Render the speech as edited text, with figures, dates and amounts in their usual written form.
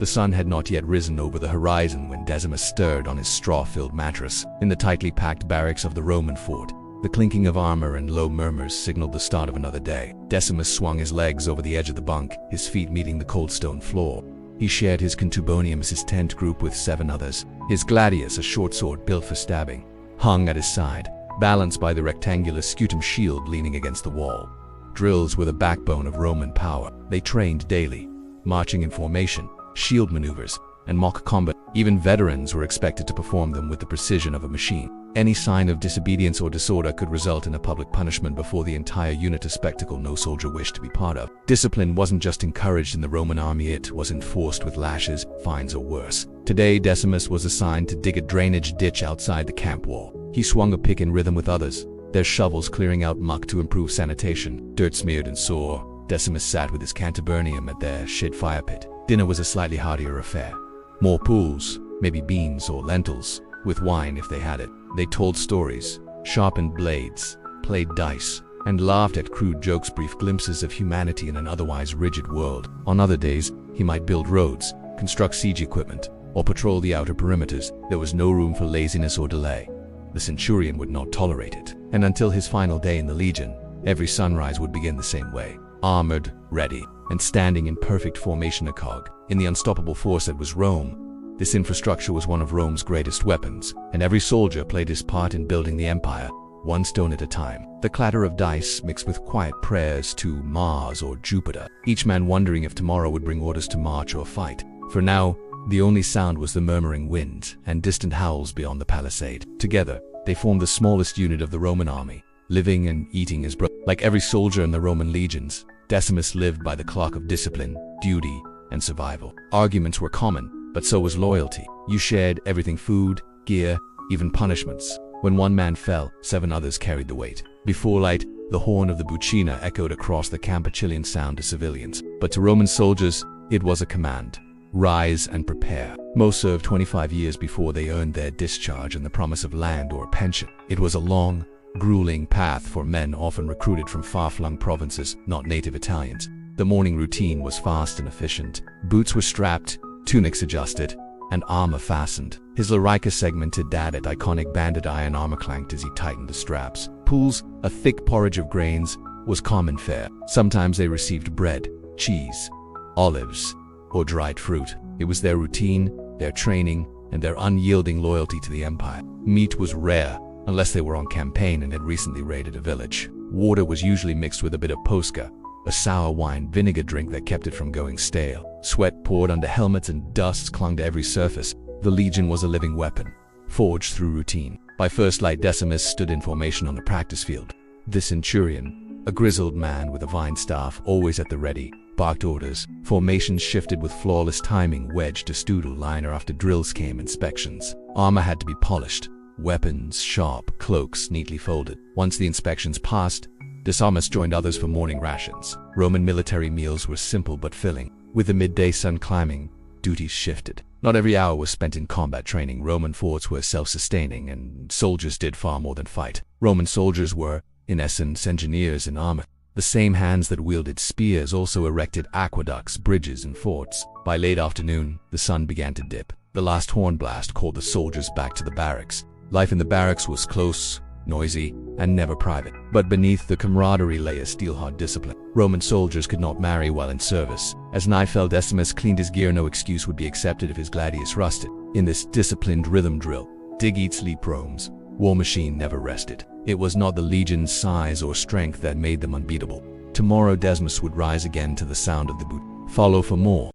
The sun had not yet risen over the horizon when Decimus stirred on his straw-filled mattress. In the tightly packed barracks of the Roman fort, the clinking of armor and low murmurs signaled the start of another day. Decimus swung his legs over the edge of the bunk, his feet meeting the cold stone floor. He shared his contubonium, his tent group, with 7 others. His gladius, a short sword built for stabbing, hung at his side, balanced by the rectangular scutum shield leaning against the wall. Drills were the backbone of Roman power. They trained daily, marching in formation, shield maneuvers, and mock combat. Even veterans were expected to perform them with the precision of a machine. Any sign of disobedience or disorder could result in a public punishment before the entire unit, a spectacle no soldier wished to be part of. Discipline wasn't just encouraged in the Roman army, it was enforced with lashes, fines, or worse. Today, Decimus was assigned to dig a drainage ditch outside the camp wall. He swung a pick in rhythm with others, their shovels clearing out muck to improve sanitation. Dirt smeared and sore, Decimus sat with his contubonium at their shed fire pit. Dinner was a slightly heartier affair. More pools, maybe beans or lentils, with wine if they had it. They told stories, sharpened blades, played dice, and laughed at crude jokes, brief glimpses of humanity in an otherwise rigid world. On other days, he might build roads, construct siege equipment, or patrol the outer perimeters. There was no room for laziness or delay. The centurion would not tolerate it. And until his final day in the legion, every sunrise would begin the same way. Armored, ready, and standing in perfect formation, a cog in the unstoppable force that was Rome. This infrastructure was one of Rome's greatest weapons, and every soldier played his part in building the empire, one stone at a time. The clatter of dice mixed with quiet prayers to Mars or Jupiter, each man wondering if tomorrow would bring orders to march or fight. For now, the only sound was the murmuring wind and distant howls beyond the palisade. Together, they formed the smallest unit of the Roman army, living and eating as brothers. Like every soldier in the Roman legions, Decimus lived by the clock of discipline, duty, and survival. Arguments were common, but so was loyalty. You shared everything: food, gear, even punishments. When one man fell, 7 others carried the weight. Before light, the horn of the bucina echoed across the camp, a chilling sound to civilians. But to Roman soldiers, it was a command: rise and prepare. Most served 25 years before they earned their discharge and the promise of land or pension. It was a long, grueling path for men often recruited from far-flung provinces, not native Italians. The morning routine was fast and efficient. Boots were strapped, tunics adjusted, and armor fastened. His larica segmented dad at iconic banded iron armor clanked as he tightened the straps. Pools, a thick porridge of grains, was common fare. Sometimes they received bread, cheese, olives, or dried fruit. It was their routine, their training, and their unyielding loyalty to the empire. Meat was rare, unless they were on campaign and had recently raided a village. Water was usually mixed with a bit of posca, a sour wine vinegar drink that kept it from going stale. Sweat poured under helmets and dust clung to every surface. The legion was a living weapon, forged through routine. By first light, Decimus stood in formation on the practice field. The centurion, a grizzled man with a vine staff always at the ready, barked orders. Formations shifted with flawless timing, wedged to stoodle liner after drills came inspections. Armor had to be polished, weapons sharp, cloaks neatly folded. Once the inspections passed, Decimus joined others for morning rations. Roman military meals were simple but filling. With the midday sun climbing, duties shifted. Not every hour was spent in combat training. Roman forts were self-sustaining, and soldiers did far more than fight. Roman soldiers were, in essence, engineers in armor. The same hands that wielded spears also erected aqueducts, bridges, and forts. By late afternoon, the sun began to dip. The last horn blast called the soldiers back to the barracks. Life in the barracks was close, noisy, and never private. But beneath the camaraderie lay a steel-hard discipline. Roman soldiers could not marry while in service. As night fell, Decimus cleaned his gear. No excuse would be accepted if his gladius rusted. In this disciplined rhythm drill, dig, eat, sleep, roams, war machine never rested. It was not the legion's size or strength that made them unbeatable. Tomorrow Decimus would rise again to the sound of the boot. Follow for more.